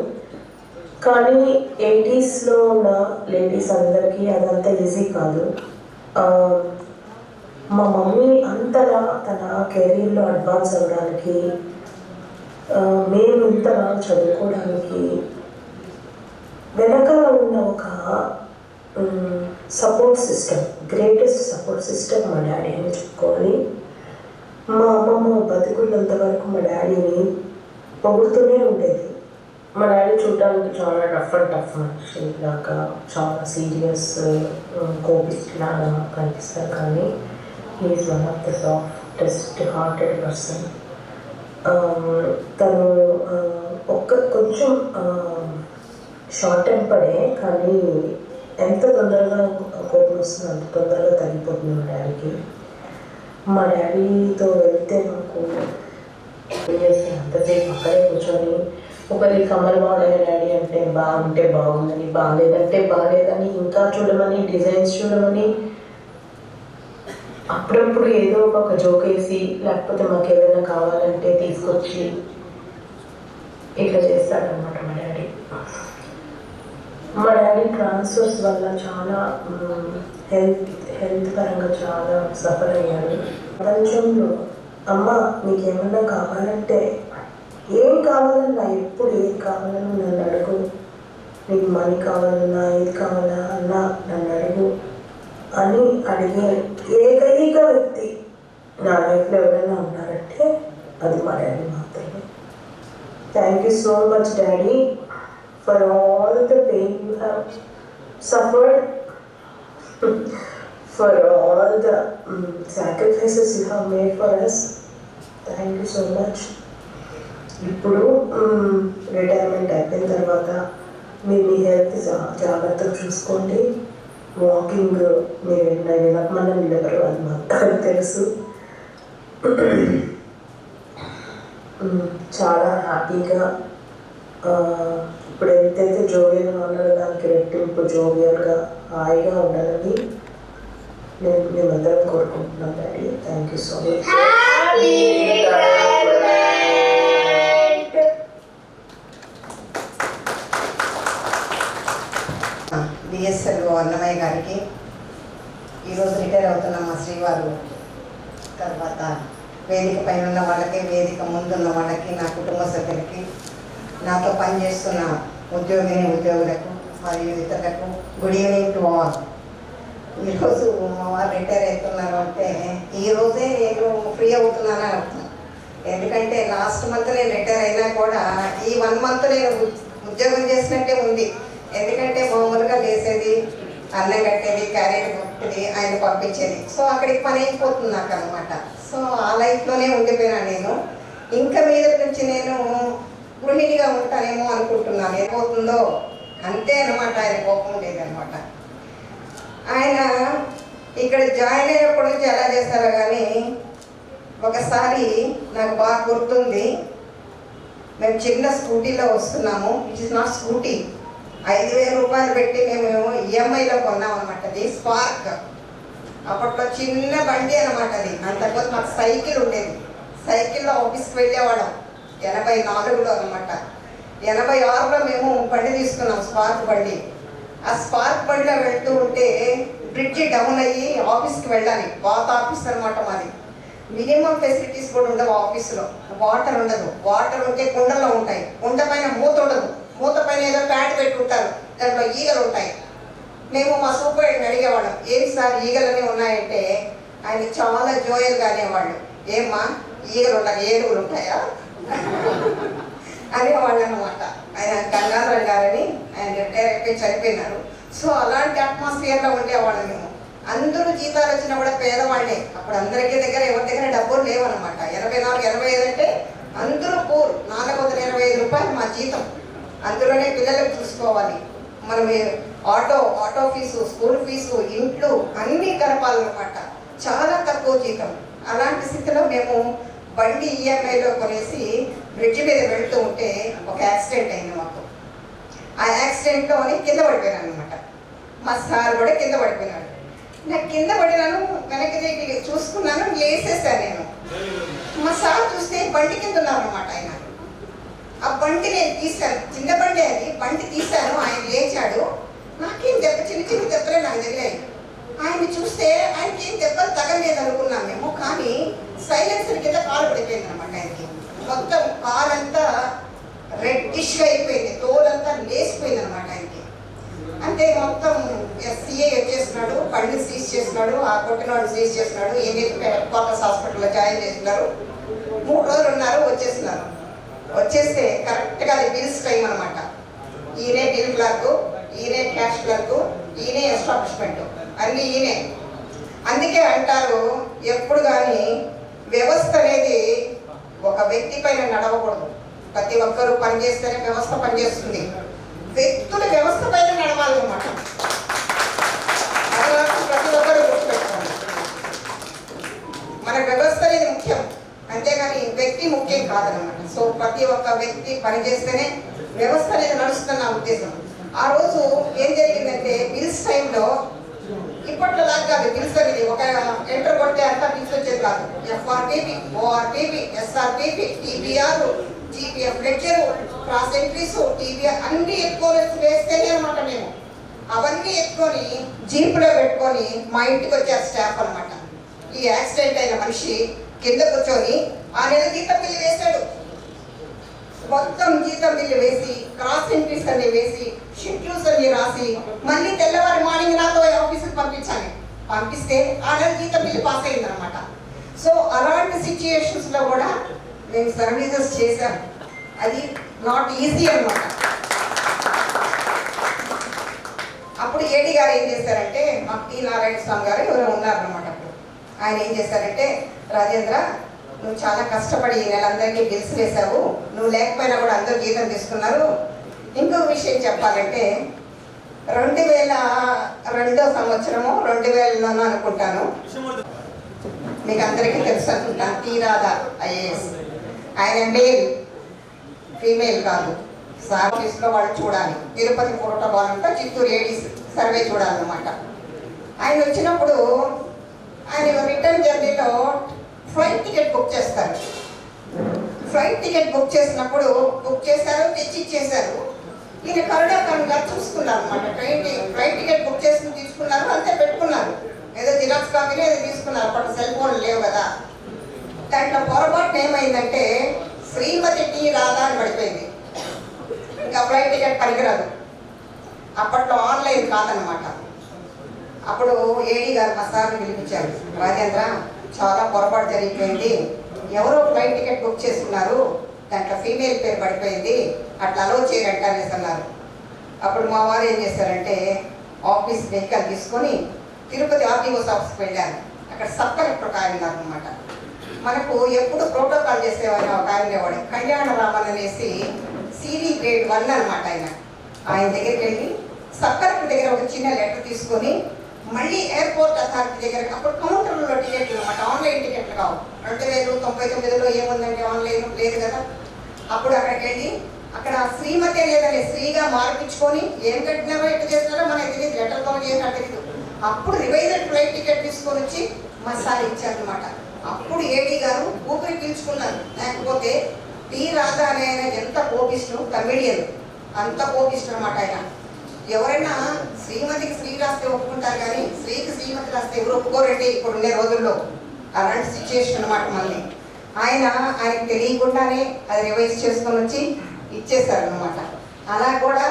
కానీ 80sలో ఉన్న లేడీస్ అందరికీ అదంతా ఈజీ కాదు. మా మమ్మీ అంతలా తన కెరీర్లో అడ్వాన్స్ అవ్వడానికి, మేము ఇంతలా చదువుకోవడానికి వెనకాల ఉన్న ఒక support system, greatest support system మా డాడీ అని చెప్పుకోవాలి. మా అమ్మమ్మ బతుకున్నంత వరకు మా డాడీని పొగుడుతూనే ఉండేది. మా డాడీ చూడడానికి చాలా రఫ్ అండ్ టఫ్ మనిషి లాగా, చాలా సీరియస్ కోపిస్ట్లాగా కనిపిస్తారు. కానీ he's one of the softest hearted person. తను కొంచెం షార్ట్ టెంపరే, కానీ ఎంత తొందరగా కోపం వస్తుంది అంత తొందరగా తగ్గిపోతుంది మా డాడీకి. మా డాడీతో వెళ్తే మాకు అంతసేపు అక్కడే కూర్చొని ఒకరికి కమల్ బాగుండే డాడీ అంటే బాగుంటే బాగుందని, బాగాలేదంటే బాగాలేదని, ఇంకా చూడమని, డిజైన్స్ చూడమని, అప్పుడప్పుడు ఏదో ఒక జోక్ వేసి లేకపోతే మాకు ఏదైనా కావాలంటే తీసుకొచ్చి ఇట్లా చేస్తాడనమాట మా డాడీ. మా డాడీ ట్రాన్స్ఫర్స్ వల్ల చాలా హెల్త్ పరంగా చాలా సఫర్ అయ్యాడు. ప్రపంచంలో అమ్మ నీకేమన్నా కావాలంటే ఏం కావాలన్నా, ఎప్పుడు ఏం కావాలని నన్ను అడుగు, నీకు మనీ కావాలన్నా ఏది కావాలా అన్నా నన్ను అడుగు అని అడిగే ఏకైక వ్యక్తి నా లైఫ్లో ఎవరైనా ఉన్నారంటే అది మా డాడీ మాత్రమే. Thank you so much daddy for all the pain you have suffered, for all the sacrifices you have made for us. Thank you so much. ఇప్పుడు రిటైర్మెంట్ అయిపోయిన తర్వాత మీ హెల్త్ జాగ్రత్తగా చూసుకోండి. వాకింగ్ మీరు వెళ్ళకమన్నా నిలబరు, అది మాకు తెలుసు. చాలా హ్యాపీగా ఇప్పుడు ఎంతైతే జోవియల్గా ఉన్నారో దానికి రెట్టింపు జోవియల్గా హాయిగా ఉండాలని మేమందరం కోరుకుంటున్నాం daddy. Thank you so much. BSLO Annamayya గారికి, ఈరోజు రిటైర్ అవుతున్న మా శ్రీవారు, తర్వాత వేదిక పైన ఉన్న వాళ్ళకి, వేదిక ముందున్న వాళ్ళకి, నా కుటుంబ సభ్యులకి, నాతో పనిచేస్తున్న ఉద్యోగులకు మరియు ఇతరులకు గుడ్ ఈవినింగ్ టు ఆల్. ఈరోజు మా వారు రిటైర్ అవుతున్నారు అంటే ఈరోజే నేను ఫ్రీ అవుతున్నానని అర్థం. ఎందుకంటే లాస్ట్ మంత్ నేను రిటైర్ అయినా కూడా ఈ 1 month నేను ఉద్యోగం చేసినట్టే ఉంది. ఎందుకంటే మామూలుగా లేసేది, అన్నం కట్టేది, క్యారియర్ కొట్టేది, ఆయన పంపించేది. సో అక్కడికి పని అయిపోతుంది నాకు అనమాట. సో ఆ లైఫ్లోనే ఉండిపోయినా నేను. ఇంకా మీద నుంచి నేను గృహిణిగా ఉంటానేమో అనుకుంటున్నాను. ఏమవుతుందో అంతే అనమాట. ఆయన కోపం లేదనమాట. ఆయన ఇక్కడ జాయిన్ అయినప్పటి నుంచి ఎలా చేస్తారో కానీ ఒకసారి నాకు బాగా గుర్తుంది. మేము చిన్న స్కూటీలో వస్తున్నాము. ఇట్ ఈస్ నాట్ స్కూటీ, 5,000 రూపాయలు పెట్టి మేము ఈఎంఐలో కొన్నాం అనమాట. అది స్పార్క్. అప్పట్లో చిన్న బండి అనమాట అది. అంతకుముందు మాకు సైకిల్ ఉండేది. సైకిల్లో ఆఫీస్కి వెళ్ళేవాళ్ళం 84లో అనమాట. 86లో మేము బండి తీసుకున్నాం, స్పార్క్ బండి. ఆ స్పార్క్ బండిలో వెళ్తూ ఉంటే బ్రిడ్జి డౌన్ అయ్యి ఆఫీస్కి వెళ్ళాలి. పాత ఆఫీస్ అనమాట మాది. మినిమం ఫెసిలిటీస్ కూడా ఉండవు ఆఫీసులో. వాటర్ ఉండదు. వాటర్ ఉంటే కుండలో ఉంటాయి. కుండ పైన మూత ఉండదు. మూత పైన ఏదో ప్యాడ్ పెట్టుకుంటారు, దాంట్లో ఈగలు ఉంటాయి. మేము మా సూపర్వైజర్ని అడిగేవాళ్ళం, ఏం సార్ ఈగలన్నీ ఉన్నాయంటే ఆయన చాలా జోయల్గా అనేవాళ్ళు. ఏమ్మా ఈగలు ఉంటాయి, ఏనుగులు ఉంటాయా అనేవాళ్ళు అనమాట. ఆయన గంగాధరం గారని, ఆయన రిటైర్ అయిపోయి చనిపోయినారు. సో అలాంటి అట్మాస్ఫియర్లో ఉండేవాళ్ళం మేము. అందరూ జీతాలు వచ్చినా కూడా పేదవాళ్ళే. అప్పుడు అందరికీ దగ్గర ఎవరి దగ్గర డబ్బులు లేవన్నమాట. 84, 85 అంటే అందరూ పూర్. 425 రూపాయలు మా జీతం. అందులోనే పిల్లలకు చూసుకోవాలి. మనం ఆటో ఫీజు, స్కూల్ ఫీజు, ఇంట్లో అన్నీ కలపాలన్నమాట. చాలా తక్కువ జీతం. అలాంటి స్థితిలో మేము బండి ఈఎంఐలో కొనేసి బ్రిడ్జ్ మీద వెళ్తూ ఉంటే ఒక యాక్సిడెంట్ అయింది మాకు. ఆ యాక్సిడెంట్లో కింద పడిపోయినాను అనమాట. మా సార్ కూడా కింద పడిపోయినాడు. నాకు కింద పడినాను, వెనక్కి చూసుకున్నాను, లేసేసాను నేను. మా సార్ చూస్తే బండి కింద ఉన్నారు అనమాట. ఆయన ఆ బండి నేను తీశాను, చిన్న బండి అది, బండి తీశాను. ఆయన లేచాడు. నాకేం దెబ్బ, చిన్న చిన్న దెబ్బలే నాకు తగిలాయి. ఆయన్ని చూస్తే ఆయనకి ఏం దెబ్బలు తగలేదు అనుకున్నాం మేము. కానీ సైలెన్సర్ కింద కాలు పడిపోయింది అనమాట. ఆయనకి మొత్తం కాలంతా రెడ్డిష్గా అయిపోయింది, తోలంతా లేచిపోయింది అనమాట ఆయనకి. అంటే మొత్తం సిఐ వచ్చేస్తున్నాడు, బండి సీజ్ చేస్తున్నాడు, ఆ కొట్టినవాడు సీజ్ చేస్తున్నాడు. ఏదైతే హెడ్ క్వార్టర్స్ హాస్పిటల్లో జాయిన్ చేస్తున్నారు. 3 రోజులు ఉన్నారు, వచ్చేస్తున్నారు. వచ్చేస్తే కరెక్ట్గా అది బిల్స్ టైం అనమాట. ఈయనే బిల్ క్లర్క్, ఈయనే క్యాష్ క్లర్క్, ఈయనే ఎస్టాబ్లిష్మెంట్, అన్నీ ఈయనే. అందుకే అంటారు ఎప్పుడు కానీ వ్యవస్థ అనేది ఒక వ్యక్తి పైన నడవకూడదు. ప్రతి ఒక్కరూ పనిచేస్తేనే వ్యవస్థ పనిచేస్తుంది. వ్యక్తుల వ్యవస్థ పైన నడవాలన్నమాట. ప్రతి ఒక్కరూ గుర్తుపెట్టుకోండి. మన వ్యవస్థ అనేది ముఖ్యం, అంతేగాని వ్యక్తి ముఖ్యం కాదనమాట. సో ప్రతి ఒక్క వ్యక్తి పనిచేస్తేనే వ్యవస్థ అనేది నడుస్తున్న ఉద్దేశం. ఆ రోజు ఏం జరిగిందంటే బిల్స్ టైంలో ఇప్పట్లో దాకా కాదు. బిల్స్ అనేది ఒక ఎంటర్ కొడితే అంతా బిల్స్ వచ్చేది కాదు. FRTP, ORTP, SRTP, TBR, GPF lecture, cross entries, TBR అన్నీ ఎత్తుకొని వేస్తేనే అనమాట. మేము అవన్నీ ఎత్తుకొని జీపులో పెట్టుకొని మా ఇంటికి వచ్చారు స్టాఫ్ అనమాట. ఈ యాక్సిడెంట్ అయిన మనిషి కింద కూర్చొని ఆ నెల జీతం బిల్లు వేశాడు. మొత్తం జీతం బిల్లు వేసి, క్రాస్ ఎంట్రీస్ అన్ని వేసి, షెడ్యూల్స్ అన్ని రాసి, మళ్ళీ తెల్లవారి మార్నింగ్ నాతో ఆఫీస్కి పంపించాలి. పంపిస్తే ఆ నెల జీతం బిల్లు పాస్ అయిందనమాట. సో అలాంటి సిచ్యుయేషన్స్లో కూడా మేము సర్వీసెస్ చేశాం. అది నాట్ ఈజీ అనమాట. అప్పుడు ఏడీ గారు ఏం చేశారంటే, మా టి నారాయణ స్వామి గారు ఎవరో ఉన్నారనమాట. అప్పుడు ఆయన ఏం చేశారంటే, రాజేంద్ర నువ్వు చాలా కష్టపడి ఈ నెల అందరికీ బిల్స్ వేసావు, నువ్వు లేకపోయినా కూడా అందరూ జీతం తీసుకున్నారు. ఇంకొక విషయం చెప్పాలంటే 2002 సంవత్సరము 2000 అనుకుంటాను, మీకు అందరికీ తెలుసు అనుకుంటాను, టీ రాధా ఐఏఎస్. ఆయన మేల్, ఫీమేల్ కాదు. ఆఫీస్లో వాళ్ళు చూడాలి, తిరుపతి ప్రోటోకాల్ అంతా చిత్తూరు ఏడీ సర్వే చూడాలన్నమాట. ఆయన వచ్చినప్పుడు ఆయన రిటర్న్ జర్నీలో ఫ్లైట్ టికెట్ బుక్ చేస్తారు. ఫ్లైట్ టికెట్ బుక్ చేసినప్పుడు బుక్ చేశారు, తెచ్చి ఇచ్చేశారు. ఈయన కరుణాకరంగా చూసుకున్నారు అనమాట. ఫ్లైట్ టికెట్ బుక్ చేసి తీసుకున్నారు, అంతే పెట్టుకున్నారు. ఏదో జిరాక్స్ కాపీలో ఏదో తీసుకున్నారు, అప్పుడు సెల్ ఫోన్లు లేవు కదా. దాంట్లో పొరపాటు ఏమైందంటే శ్రీమతి టీ రాధా అని పడిపోయింది. ఇంకా ఫ్లైట్ టికెట్ పనికిరాదు. అప్పట్లో ఆన్లైన్ కాదనమాట. అప్పుడు ఏడీ గారు మా సార్ని పిలిపించారు, రాజేంద్ర చాలా పొరపాటు జరిగిపోయింది, ఎవరో ఫ్లైట్ టికెట్ బుక్ చేసుకున్నారు, దాంట్లో ఫీమేల్ పేరు పడిపోయింది, అట్లా అలో చేయరంట అనేసి అన్నారు. అప్పుడు మా వారు ఏం చేశారంటే ఆఫీస్ వెహికల్ తీసుకొని తిరుపతి ఆర్టీఓస్ ఆఫీస్కి వెళ్ళారు. అక్కడ సబ్ కలెక్టర్ ఒక ఆయన ఉన్నారనమాట. మనకు ఎప్పుడు ప్రోటోకాల్ చేసేవాడిని ఒక ఆయన ఉండేవాడు, కళ్యాణ రామన్ అనేసి సివి గ్రేడ్ 1 అనమాట. ఆయన దగ్గరికి వెళ్ళి సబ్ కలెక్టర్ దగ్గర ఒక చిన్న లెటర్ తీసుకొని మళ్ళీ ఎయిర్పోర్ట్ అథారిటీ దగ్గర, అప్పుడు కౌంటర్లో టికెట్లు అనమాట, ఆన్లైన్ టికెట్లు కావు. 2099లో ఏముందంటే ఆన్లైన్ లేదు కదా. అప్పుడు అక్కడికి వెళ్ళి అక్కడ శ్రీమతి లేదని శ్రీగా మార్పించుకొని ఏం కట్టినారో ఎట్లా చేస్తారో మనకి తెలియదు, లెటర్తో చేసినట్టు తెలియదు. అప్పుడు రివైజర్ ఫ్లైట్ టికెట్ తీసుకొని వచ్చి మా సార్ ఇచ్చారనమాట. అప్పుడు ఏడీ గారు ఊపిరి పీల్చుకున్నారు. లేకపోతే టీ రాధా అనే ఆయన ఎంత కోపిస్టు, కమిడియన్, అంత కోపిస్టు అనమాట ఆయన. ఎవరైనా శ్రీమతికి శ్రీ రాస్తే ఒప్పుకుంటారు కానీ శ్రీకి శ్రీమతి రాస్తే ఎవరు ఒప్పుకోరండి ఇప్పుడు ఉండే రోజుల్లో. అలాంటి సిచ్యుయేషన్ అనమాట. మళ్ళీ ఆయనకు తెలియకుండానే అది రివైజ్ చేసుకొని వచ్చి ఇచ్చేసారనమాట. అలా కూడా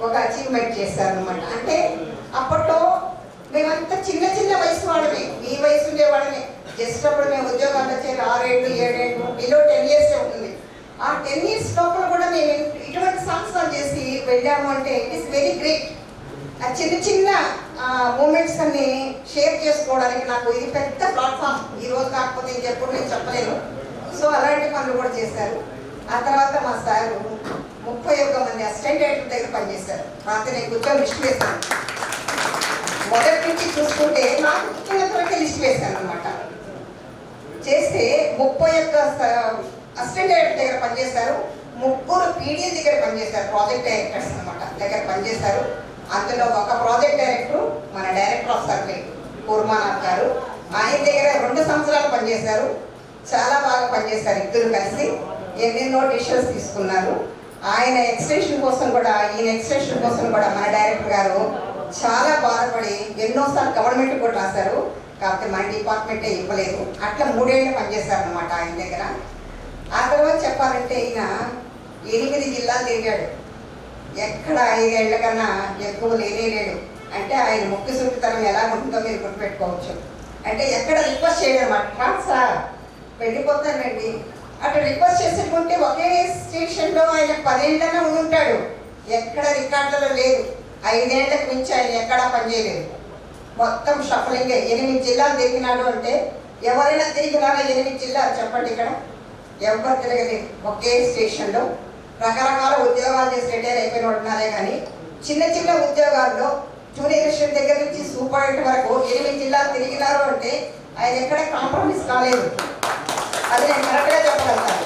ఒక అచీవ్మెంట్ చేశారనమాట. అంటే అప్పట్లో మేమంతా చిన్న చిన్న వయసు వాళ్ళమే, ఈ వయసు ఉండేవాళ్ళమే. జస్ట్ అప్పుడు మేము ఉద్యోగాలు వచ్చేది 6 ఏళ్ళు 7 ఏళ్ళు, బిలో 10 years ఉంటుంది. ఆ 10 years లోపల కూడా మేము ఇటువంటి సాహసాలు చేసి వెళ్ళాము అంటే ఇట్ ఈస్ వెరీ గ్రేట్. ఆ చిన్న చిన్న మూమెంట్స్ అన్ని షేర్ చేసుకోవడానికి నాకు ఇది పెద్ద ప్లాట్ఫామ్. ఈ రోజు కాకపోతే ఇంకెప్పుడు నేను చెప్పలేను. సో అలాంటి పనులు కూడా చేశారు. ఆ తర్వాత మా సార్ 31 మంది అసిస్టెంట్ డైరెక్టర్ దగ్గర పనిచేశారు. రాత్రి నేను కూర్చొని లిస్ట్ వేశాను. మొదటి నుంచి చూసుకుంటే నాకు గుర్తున్నంత వరకే లిస్ట్ వేశాను అనమాట. చేస్తే 31 అసిస్టెంట్ డైరెక్టర్ దగ్గర పనిచేశారు, 3 పీడీ దగ్గర పనిచేశారు, ప్రాజెక్ట్ డైరెక్టర్స్ అనమాట దగ్గర పనిచేశారు. అందులో ఒక ప్రాజెక్ట్ డైరెక్టర్ మన డైరెక్టర్ ఆఫ్ సర్వే పూర్మానాథ్ గారు, ఆయన దగ్గర 2 సంవత్సరాలు పనిచేశారు. చాలా బాగా పనిచేశారు ఇద్దరు కలిసి. ఎన్నెన్నో డిసిషన్స్ తీసుకున్నారు. ఆయన ఎక్స్టెన్షన్ కోసం కూడా, ఈయన ఎక్స్టెన్షన్ కోసం కూడా మన డైరెక్టర్ గారు చాలా బాధపడి ఎన్నోసార్లు గవర్నమెంట్ కూడా రాశారు. కాకపోతే మన డిపార్ట్మెంటే ఇవ్వలేదు. అట్లా 3 ఏళ్ళు పనిచేశారు అనమాట ఆయన దగ్గర. ఆ తర్వాత చెప్పాలంటే ఈయన 8 జిల్లాలు తిరిగాడు. ఎక్కడ 5 ఏళ్ల కన్నా ఎక్కువ లేనేలేడు. అంటే ఆయన ముఖ్య సూటితనం ఎలా ఉంటుందో మీరు గుర్తుపెట్టుకోవచ్చు. అంటే ఎక్కడ రిక్వెస్ట్ చేయడం అనమాట, సార్ వెళ్ళిపోతానండి అటు రిక్వెస్ట్ చేసుకుంటే ఒకే స్టేషన్లో ఆయన 10 ఏళ్ళనే ఉండుంటాడు. ఎక్కడ రికార్డులలో లేదు. 5 ఏళ్లకు మించి ఆయన ఎక్కడా పనిచేయలేదు. మొత్తం షఫలింగే. 8 జిల్లాలు తిరిగినాడు అంటే ఎవరైనా తిరిగినారా 8 జిల్లాలు చెప్పండి? ఇక్కడ ఎవరు తిరగలేదు. ఒకే స్టేషన్లో రకరకాల ఉద్యోగాలు చేసి రిటైర్ అయిపోయిన ఉన్నారే కానీ చిన్న చిన్న ఉద్యోగాల్లో జూనియర్ అసిస్టెంట్ దగ్గర నుంచి సూపరింటెండెంట్ వరకు 8 జిల్లాలు తిరిగినారు అంటే ఆయన ఎక్కడ కాంప్రమైజ్ కాలేదు. అది నేను కరెక్ట్గా చెప్పగలుగుతాను.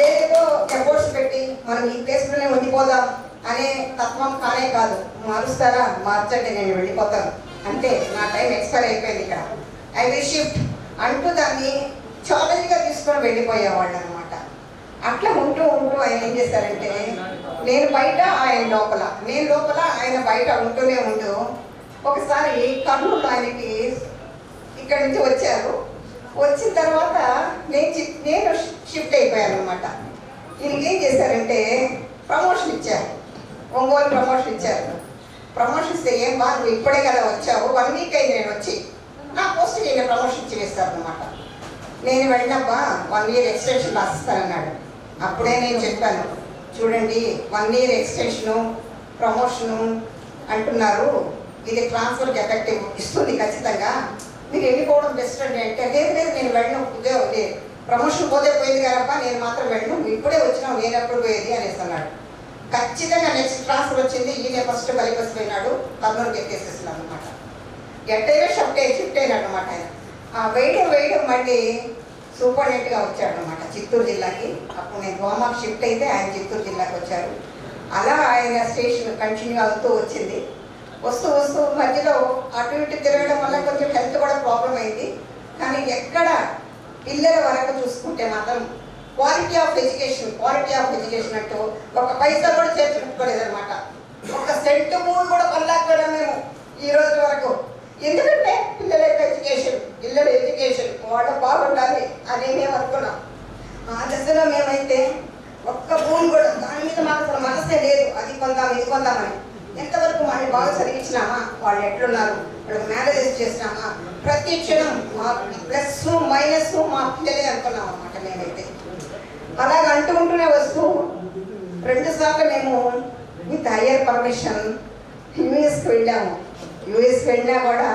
ఏదో ఎఫర్ట్స్ పెట్టి మనం ఈ ప్లేస్లోనే ఉండిపోదాం అనే తత్వం కానే కాదు. మారుస్తారా, మార్చండి, నేను వెళ్ళిపోతాను అంటే నా టైం ఎక్స్పైర్ అయిపోయింది, ఇక్కడ ఐ విల్ షిఫ్ట్ అంటూ దాన్ని ఛాలెంజ్గా తీసుకొని వెళ్ళిపోయేవాళ్ళు అనమాట. అట్లా ఉంటూ ఆయన ఏం చేశారంటే, నేను బయట ఆయన లోపల, నేను లోపల ఆయన బయట ఉంటూనే ఉంటూ ఒకసారి కర్నూలు ఆయనకి ఇక్కడ నుంచి వచ్చారు. వచ్చిన తర్వాత నేను షిఫ్ట్ అయిపోయాను అనమాట. ఈయనకి ఏం చేశారంటే ప్రమోషన్ ఇచ్చారు, ఒంగోలు ప్రమోషన్ ఇచ్చారు. ప్రమోషన్ ఇస్తే ఏం బా నువ్వు ఇప్పుడే కదా వచ్చావు, 1 వీక్ అయింది నేను వచ్చి, నా పోస్ట్ ఈయన ప్రమోషన్ ఇచ్చి వేస్తారు అనమాట. నేను వెళ్ళినప్పా 1 ఇయర్ ఎక్స్టెన్షన్ రాసిస్తానన్నాడు. అప్పుడే నేను చెప్పాను, చూడండి 1 ఇయర్ ఎక్స్టెన్షను ప్రమోషను అంటున్నారు, ఇది ట్రాన్స్ఫర్కి ఎఫెక్టివ్ ఇస్తుంది ఖచ్చితంగా, మీరు వెళ్ళిపోవడం బెస్ట్ అండి అంటే, లేదు లేదు నేను వెళ్ళను, ఉద్యోగం ప్రమోషన్ పోతే పోయింది కదప్ప, నేను మాత్రం వెళ్ళను, ఇప్పుడే వచ్చినావు, నేను ఎప్పుడు పోయేది అనేసి అన్నాడు. ఖచ్చితంగా నెక్స్ట్ ట్రాన్స్ఫర్ వచ్చింది, ఈయన ఫస్ట్ కలిపేసిపోయినాడు, కర్నూలుకి ఎత్తేసేసినాడు అనమాట. ఎట్టయినా షిఫ్ట్ అయినాడు అనమాట. ఆయన వేయడం మళ్ళీ సూపరింటెండెంట్గా వచ్చాడు అనమాట చిత్తూరు జిల్లాకి. అప్పుడు నేను గోమాకు షిఫ్ట్ అయితే ఆయన చిత్తూరు జిల్లాకి వచ్చారు. అలా ఆయన స్టేషన్ కంటిన్యూ అవుతూ వచ్చింది. వస్తూ మధ్యలో అటు ఇటు తిరగడం వల్ల కొంచెం హెల్త్ కూడా ప్రాబ్లం అయింది. కానీ ఎక్కడ పిల్లల వరకు చూసుకుంటే మాత్రం క్వాలిటీ ఆఫ్ ఎడ్యుకేషన్ అంటూ ఒక పైసా కూడా చేర్చుకోలేదన్నమాట. ఒక సెంటు భూమి కూడా కొనలేకపోయినా మేము ఈ రోజు వరకు. ఎందుకంటే పిల్లల ఎడ్యుకేషన్ వాళ్ళ బాగుండాలి అని మేము అనుకున్నాం. ఆ దశలో మేమైతే ఒక్క భూమి కూడా దాని మీద మాకు అసలు మనసే లేదు, అది కొందాం ఇది కొందామని. ఎంతవరకు వాళ్ళని బాగా చదివించినామా, వాళ్ళు ఎట్లున్నారు, వాళ్ళకి మ్యారేజెస్ చేసినామా, ప్రతి క్షణం మా ప్లస్ మైనస్ మా పిల్లలే అనుకున్నాం అన్నమాట మేమైతే. అలాగ అంటుకుంటూనే వస్తూ 2 సార్లు మేము విత్ హయ్యర్ పర్మిషన్ యూఎస్కి వెళ్ళాము. యూఎస్కి వెళ్ళినా కూడా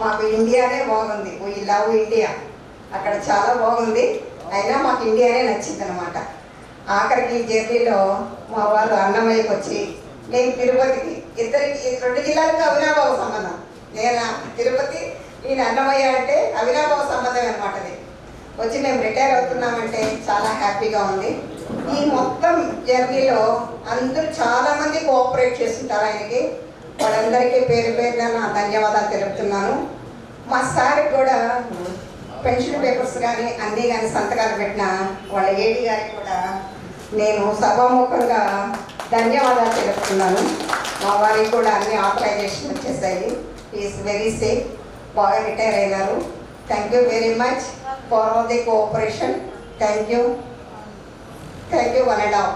మాకు ఇండియానే బాగుంది, వీ లవ్ ఇండియా, అక్కడ చాలా బాగుంది, అయినా మాకు ఇండియానే నచ్చింది అనమాట. ఆఖరికి జర్నీలో మా వాళ్ళు అన్నమయ్యకి వచ్చి, నేను తిరుపతికి, ఇద్దరికి 2 జిల్లాలకు అవినాభావ సంబంధం, నేను తిరుపతి నేను అన్నమయ్య అంటే అవినాభావ సంబంధం అనమాట. అది వచ్చి మేము రిటైర్ అవుతున్నామంటే చాలా హ్యాపీగా ఉంది. ఈ మొత్తం జర్నీలో అందరూ చాలామంది కోఆపరేట్ చేస్తుంటారు ఆయనకి, వాళ్ళందరికీ పేరున నా ధన్యవాదాలు తెలుపుతున్నాను. మా సార్కి కూడా పెన్షన్ పేపర్స్ కానీ అన్నీ కానీ సంతకాలు పెట్టిన వాళ్ళ ఏడీ గారికి కూడా నేను సభాముఖంగా ధన్యవాదాలు తెలుపుతున్నాను. మా వారికి కూడా అన్ని ఆథరైజేషన్ వచ్చేసాయి. ఈజ్ వెరీ సేఫ్, బాగా రిటైర్ అయినారు. Thank you very much for all the cooperation. Thank you 1 and all.